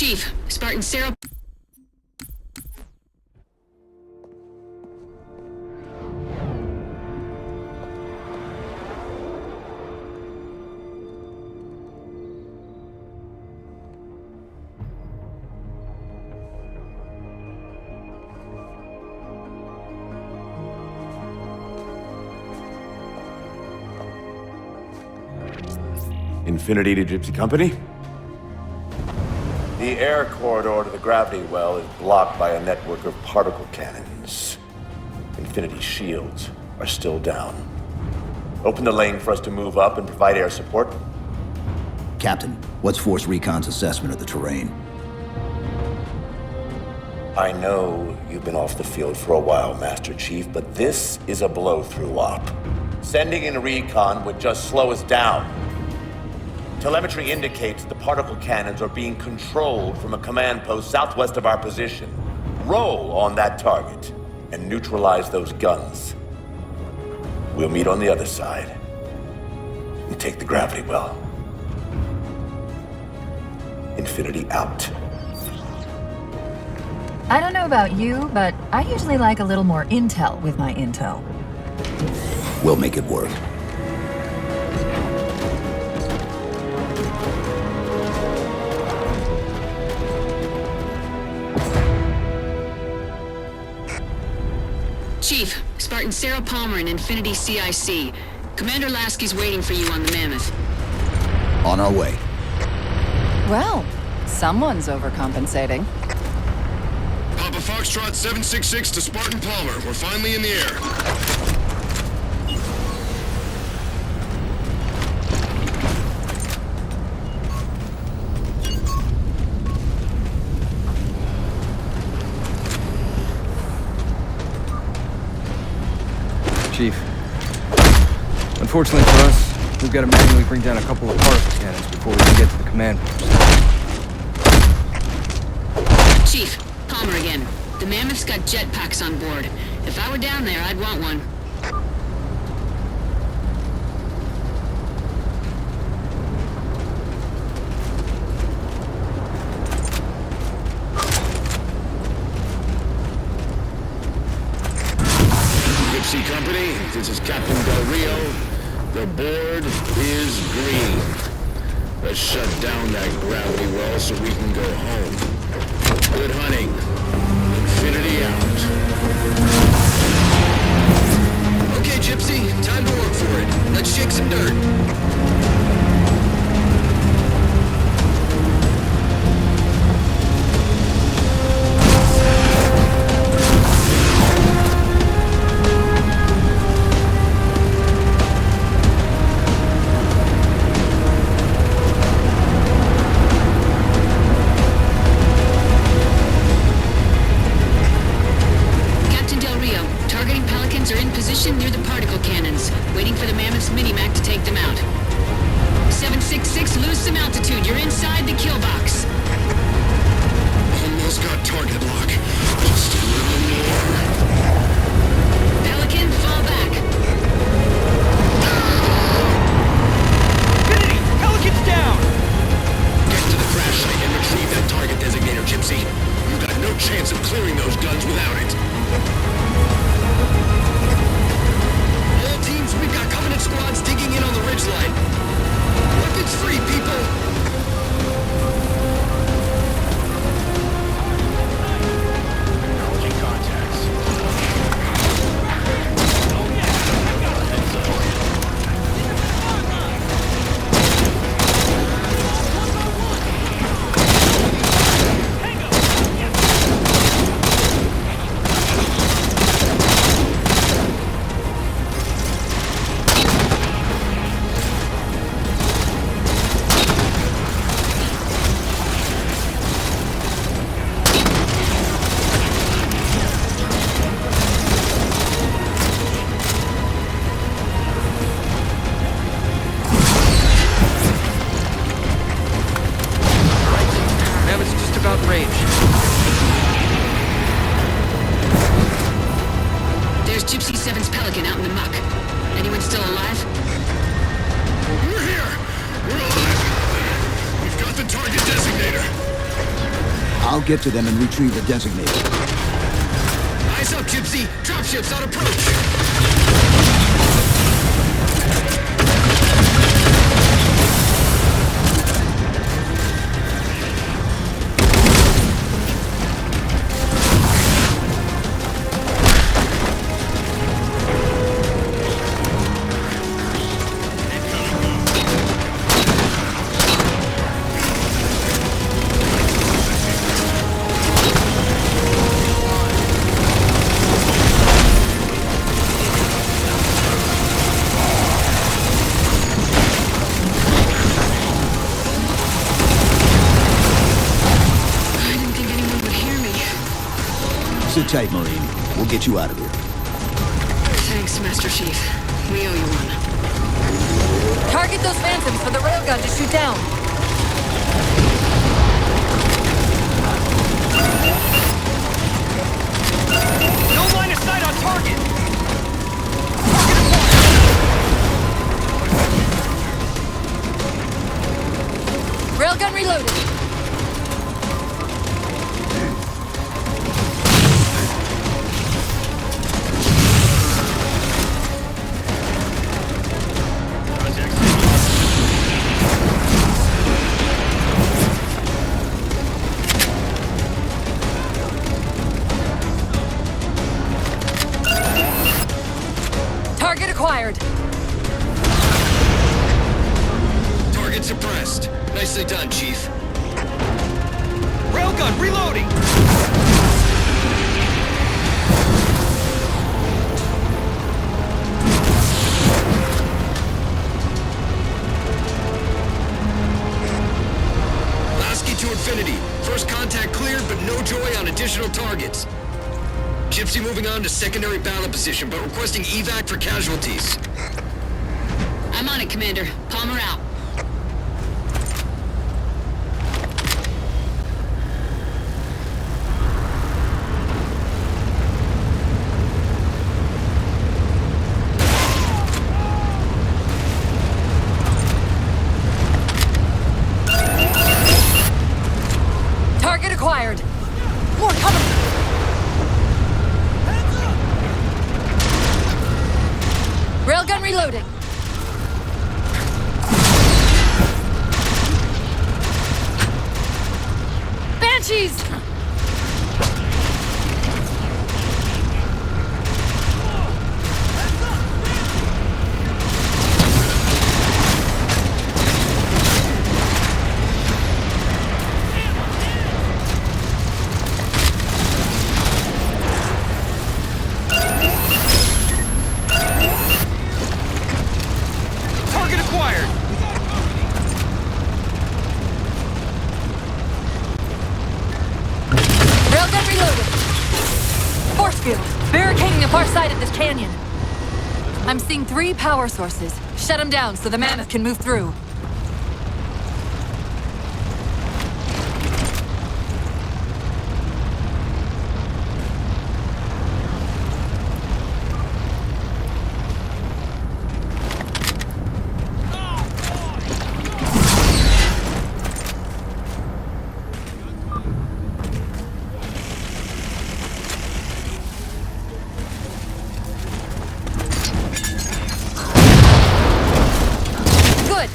Chief, Spartan Sarah... Infinity to Gypsy Company? The air corridor to the gravity well is blocked by a network of particle cannons. Infinity's shields are still down. Open the lane for us to move up and provide air support. Captain, what's Force Recon's assessment of the terrain? I know you've been off the field for a while, Master Chief, but this is a blow-through op. Sending in recon would just slow us down. Telemetry indicates the particle cannons are being controlled from a command post southwest of our position. Roll on that target and neutralize those guns. We'll meet on the other side and take the gravity well. Infinity out. I don't know about you, but I usually like a little more intel with my intel. We'll make it work. Chief, Spartan Sarah Palmer in Infinity CIC. Commander Lasky's waiting for you on the Mammoth. On our way. Well, someone's overcompensating. Papa Foxtrot 766 to Spartan Palmer. We're finally in the air. Chief. Unfortunately for us, we've got to manually bring down a couple of particle cannons before we can get to the command post. Chief, Palmer again. The Mammoth's got jetpacks on board. If I were down there, I'd want one. Gypsy Company, this is Captain Del Rio. The board is green. Let's shut down that gravity well so we can go home. Good hunting. Infinity out. Okay, Gypsy, time to work for it. Let's shake some dirt. Near the particle cannons, waiting for the Mammoth's mini-mac to take them out. 766, lose some altitude. You're inside the kill box. Almost got target lock. Just a little more. Pelican, fall back. Infinity! Pelican's down! Get to the crash site and retrieve that target designator, Gypsy. You've got no chance of clearing those guns without it. We've got Covenant squads digging in on the ridgeline. Weapons free, people! Technology contacts. There's Gypsy 7's Pelican out in the muck. Anyone still alive? We're here! We're alive! We've got the target designator! I'll get to them and retrieve the designator. Eyes up, Gypsy! Dropships on approach! Sit tight, Marine. We'll get you out of here. Thanks, Master Chief. We owe you one. Target those phantoms for the railgun to shoot down. No line of sight on target! Railgun reloaded. Target acquired. Target suppressed. Nicely done, Chief. Railgun reloading! Lasky to infinity. First contact cleared, but no joy on additional targets. Gypsy moving on to secondary battle position, but requesting evac for casualties. I'm on it, Commander. Palmer out. Target acquired. More coming. Railgun reloading. Banshees! Target acquired! Railgun reloaded. Force field, barricading the far side of this canyon. I'm seeing 3 power sources. Shut them down so the mammoth can move through. Good.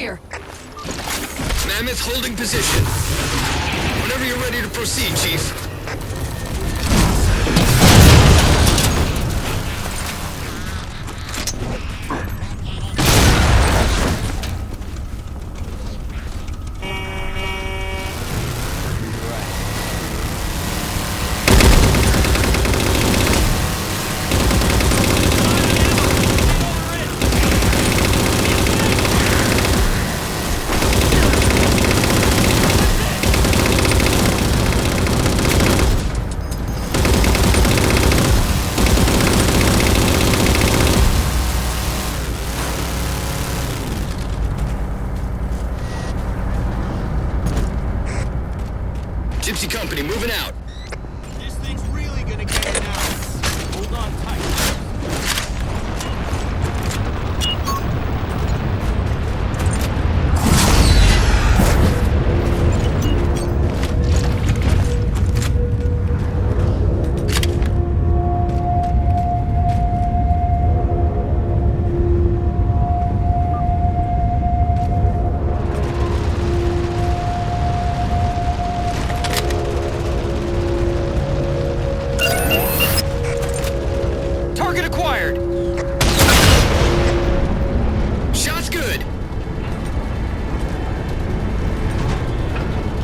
clear. Mammoth holding position. Whenever you're ready to proceed, Chief. Gypsy Company, moving out. This thing's really gonna get it now. Hold on tight. Target acquired! Shot's good!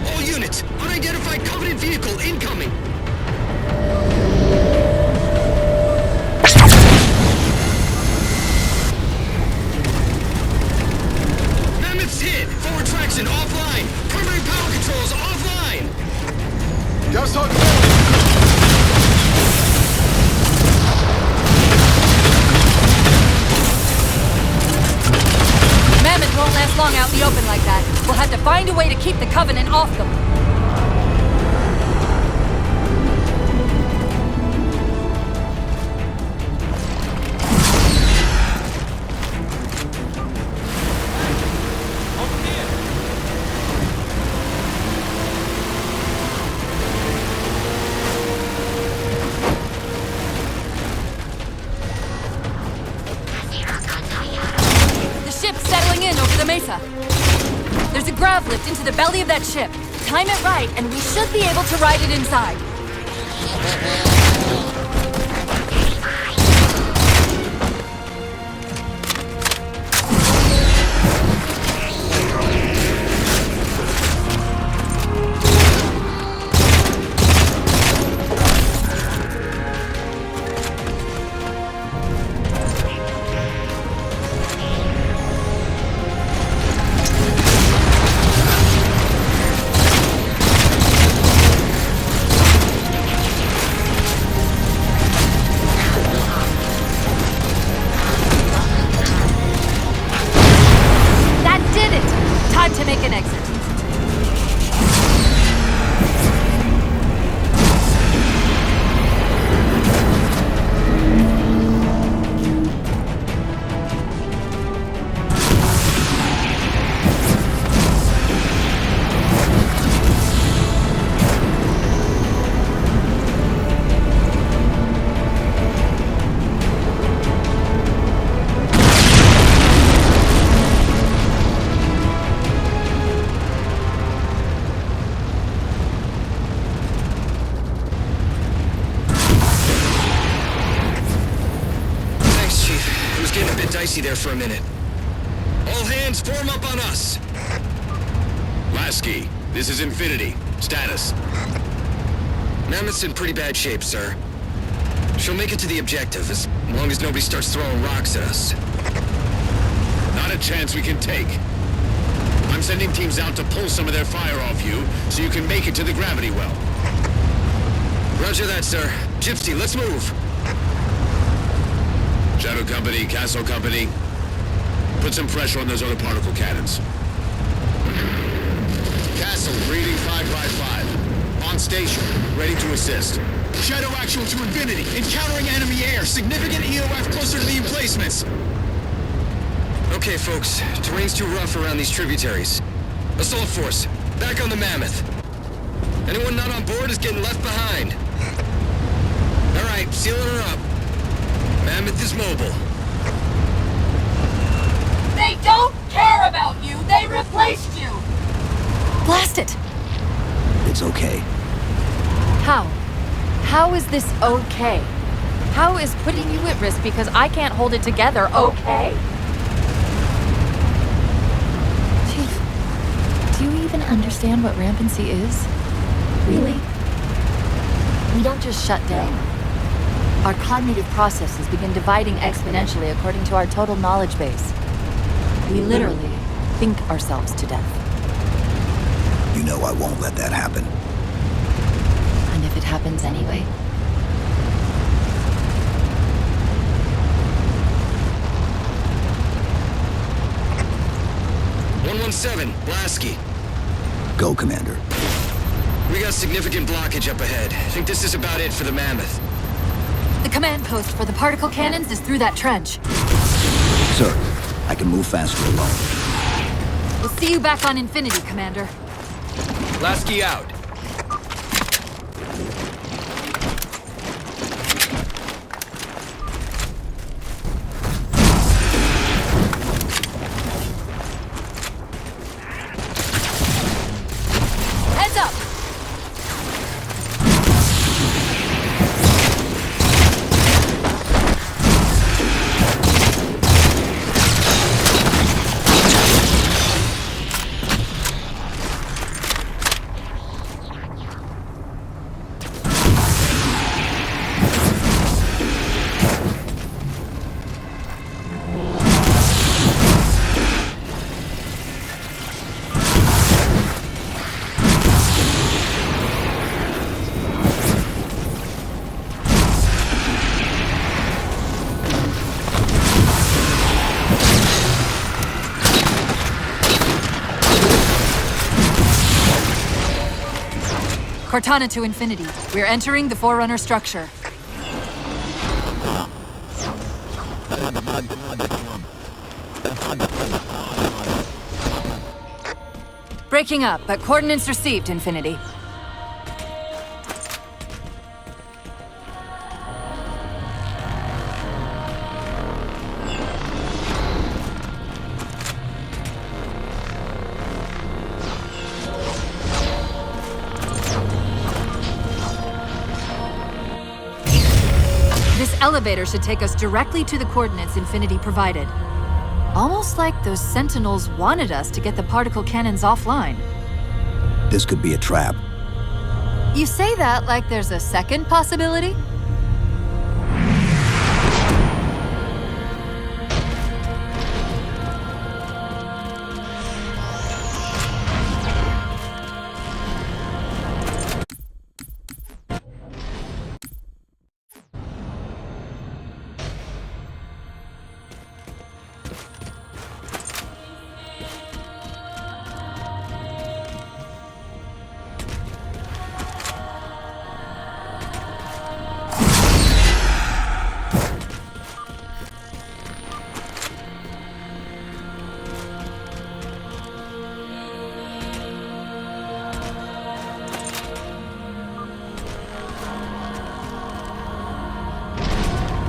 All units, unidentified Covenant vehicle incoming! Mammoth's hit! Forward traction offline! Primary power controls offline! Just on Mammoth won't last long out in the open like that. We'll have to find a way to keep the Covenant off them. The ship's settling in over the mesa. There's a grav lift into the belly of that ship. Time it right, and we should be able to ride it inside. To make an exit. Dicey there for a minute. All hands form up on us! Lasky, this is Infinity. Status. Mammoth's in pretty bad shape, sir. She'll make it to the objective, as long as nobody starts throwing rocks at us. Not a chance we can take. I'm sending teams out to pull some of their fire off you, so you can make it to the gravity well. Roger that, sir. Gypsy, let's move! Shadow Company, Castle Company, put some pressure on those other particle cannons. Castle, reading 555. On station, ready to assist. Shadow actual to Infinity. Encountering enemy air. Significant EOF closer to the emplacements. Okay, folks. Terrain's too rough around these tributaries. Assault force, back on the Mammoth. Anyone not on board is getting left behind. All right, sealing her up. Mammoth is mobile. They don't care about you! They replaced you! Blast it! It's okay. How? How is this okay? How is putting you at risk because I can't hold it together okay? Chief, do you even understand what rampancy is? Really? We don't just shut down. Our cognitive processes begin dividing exponentially according to our total knowledge base. We literally think ourselves to death. You know I won't let that happen. And if it happens anyway? "117, Lasky. Go, Commander. We got significant blockage up ahead. I think this is about it for the Mammoth." The command post for the particle cannons is through that trench. Sir, I can move faster alone. We'll see you back on Infinity, Commander. Lasky out. Heads up! Cortana to Infinity. We're entering the Forerunner structure. Breaking up, but coordinates received, Infinity. This elevator should take us directly to the coordinates Infinity provided. Almost like those Sentinels wanted us to get the particle cannons offline. This could be a trap. You say that like there's a second possibility?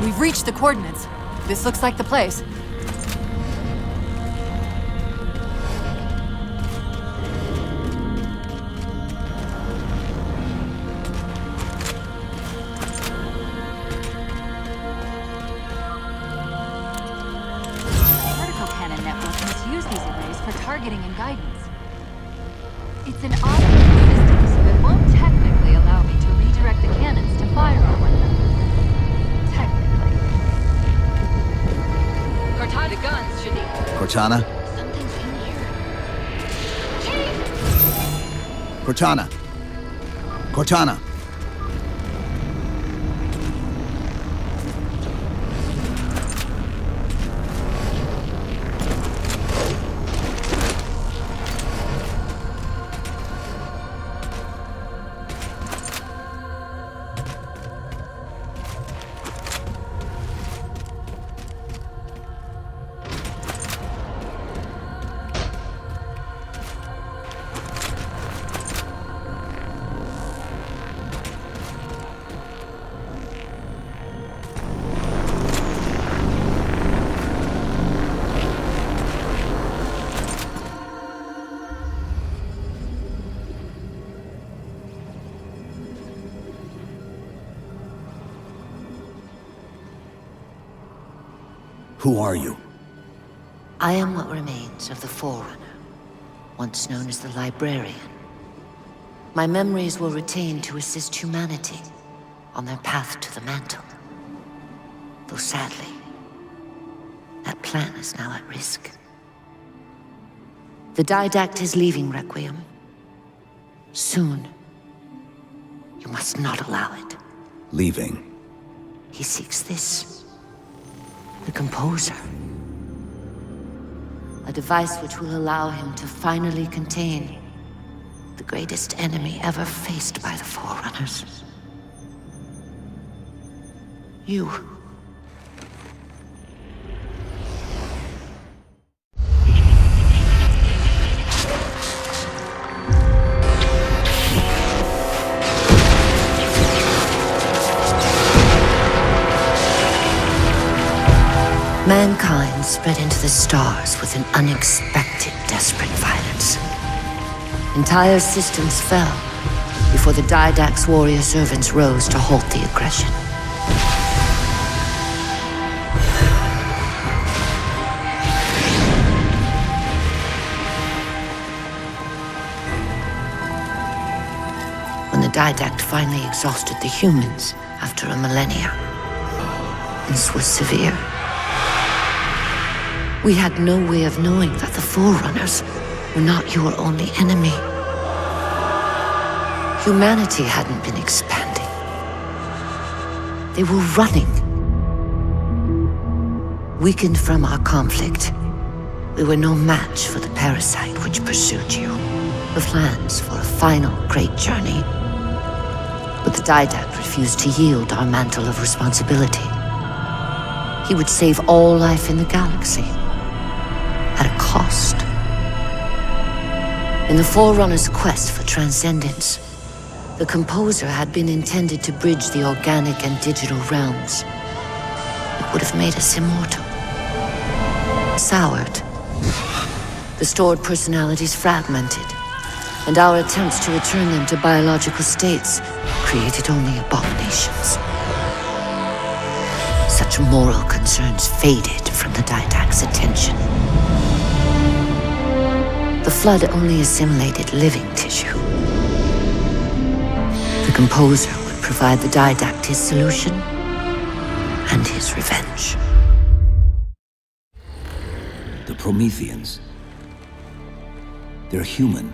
We've reached the coordinates. This looks like the place. Particle cannon network must use these arrays for targeting and guidance. It's an automated system, so it won't technically allow me to redirect the cannons to fire on one another. Cortana, the guns should be... Cortana? Something's in here. Cortana! Cortana! Who are you? I am what remains of the Forerunner, once known as the Librarian. My memories were retained to assist humanity on their path to the mantle. Though sadly, that plan is now at risk. The Didact is leaving Requiem. Soon. You must not allow it. Leaving? He seeks this. The Composer. A device which will allow him to finally contain the greatest enemy ever faced by the Forerunners. You. Mankind spread into the stars with an unexpected, desperate violence. Entire systems fell before the Didact's warrior servants rose to halt the aggression. When the Didact finally exhausted the humans after a millennia, this was severe. We had no way of knowing that the Forerunners were not your only enemy. Humanity hadn't been expanding. They were running. Weakened from our conflict, we were no match for the parasite which pursued you. The plans for a final great journey. But the Didact refused to yield our mantle of responsibility. He would save all life in the galaxy. At a cost. In the Forerunner's quest for transcendence, the Composer had been intended to bridge the organic and digital realms. It would have made us immortal. Soured. The stored personalities fragmented, and our attempts to return them to biological states created only abominations. Such moral concerns faded from the Didact's attention. The Flood only assimilated living tissue. The Composer would provide the Didact his solution and his revenge. The Prometheans. They're human.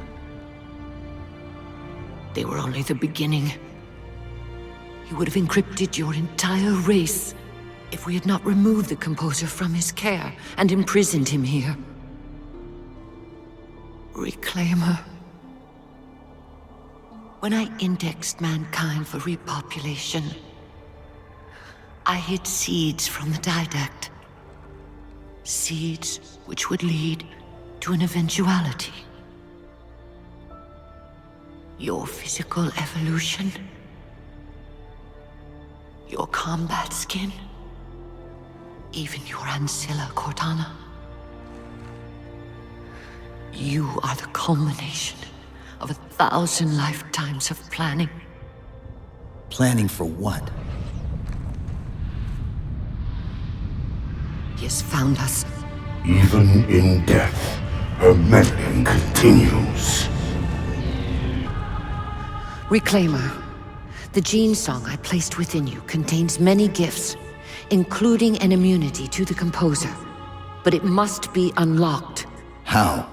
They were only the beginning. He would have encrypted your entire race if we had not removed the Composer from his care and imprisoned him here. Reclaimer. When I indexed mankind for repopulation, I hid seeds from the Didact. Seeds which would lead to an eventuality. Your physical evolution. Your combat skin. Even your ancilla Cortana. You are the culmination of 1,000 lifetimes of planning. Planning for what? He has found us. Even in death, her meddling continues. Reclaimer. The gene song I placed within you contains many gifts, including an immunity to the Composer. But it must be unlocked. How?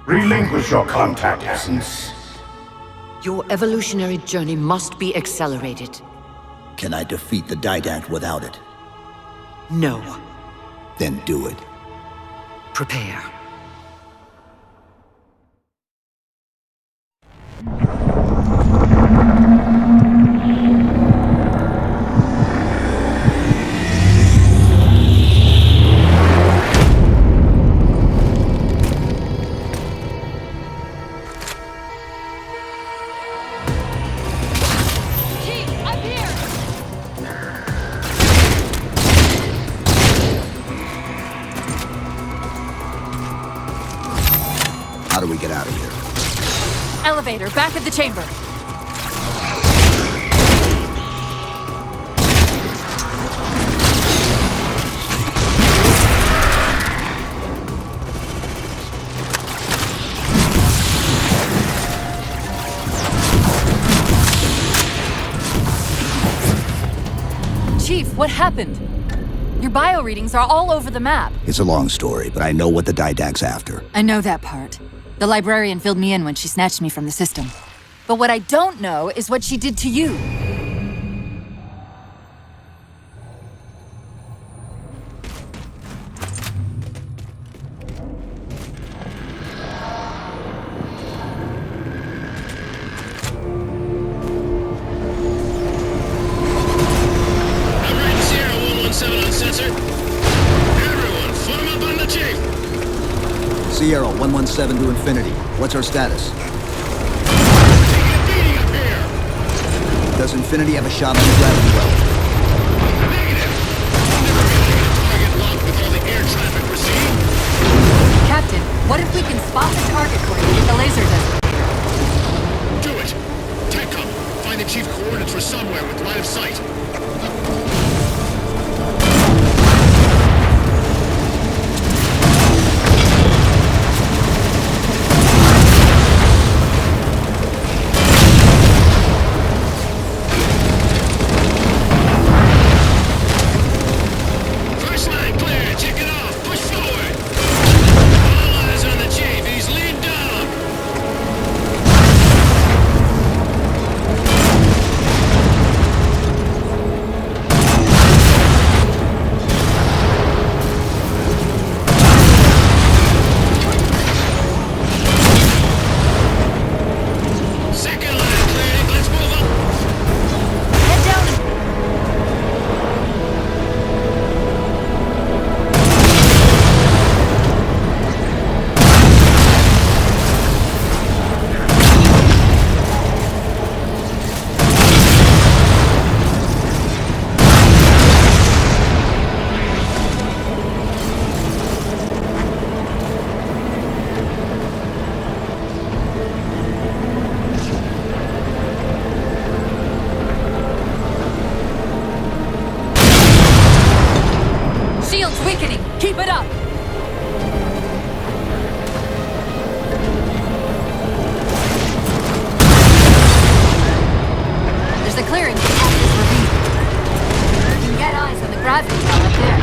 Relinquish your contact essence. Your evolutionary journey must be accelerated. Can I defeat the Didact without it? No. Then do it. Prepare. How do we get out of here? Elevator, back of the chamber. What happened? Your bio readings are all over the map. It's a long story, but I know what the Didact's after. I know that part. The librarian filled me in when she snatched me from the system. But what I don't know is what she did to you. Sierra 117 to Infinity. What's our status? Taking a beating up here! Does Infinity have a shot on the gravity well? Negative! Never really a target locked with all the air traffic we're seeing. Captain, what if we can spot the target for you with the laser detector? Do it! TechCom, find the chief coordinates for somewhere with line of sight. Keep it up! There's a clearing behind this ravine. You can get eyes on the gravity well up there.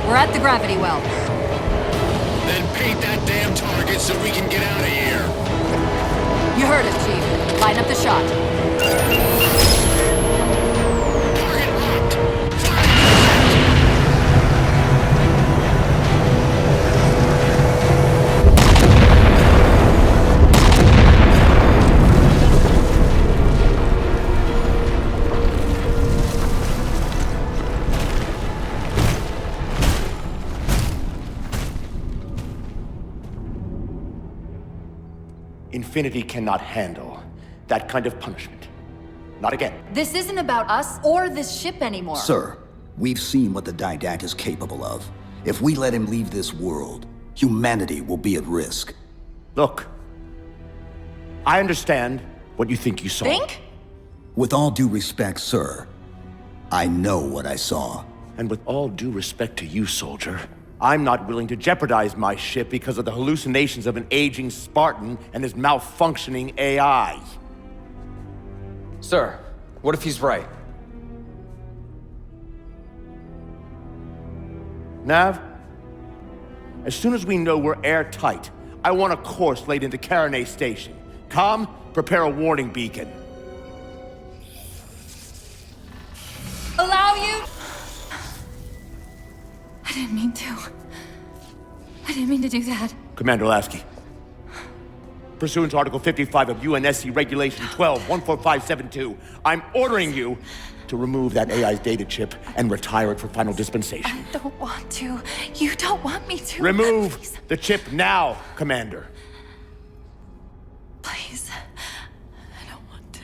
We're at the gravity well. Then paint that damn target so we can get out of here. You heard us, Chief. Line up the shot. Target locked. Infinity cannot handle that kind of punishment. Not again. This isn't about us or this ship anymore. Sir, we've seen what the Didact is capable of. If we let him leave this world, humanity will be at risk. Look, I understand what you think you saw. Think? With all due respect, sir, I know what I saw. And with all due respect to you, soldier, I'm not willing to jeopardize my ship because of the hallucinations of an aging Spartan and his malfunctioning AI. Sir, what if he's right? Nav, as soon as we know we're airtight, I want a course laid into Caranay Station. Com, prepare a warning beacon. Allow you? I didn't mean to. I didn't mean to do that. Commander Lasky, pursuant to Article 55 of UNSC Regulation 12-14572, I'm ordering you to remove that AI's data chip and retire it for final dispensation. I don't want to. You don't want me to. Remove Please. the chip now, Commander. Please. I don't want to.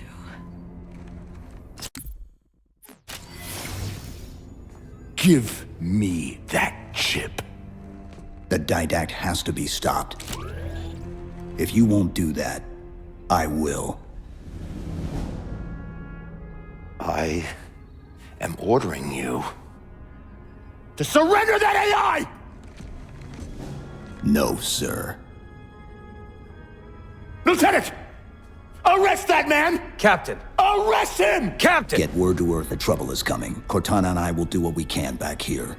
Give me that chip. The didact has to be stopped. If you won't do that, I will. I am ordering you to surrender that AI! No, sir. Lieutenant! Arrest that man! Captain! Arrest him! Captain! Get word to Earth that trouble is coming. Cortana and I will do what we can back here.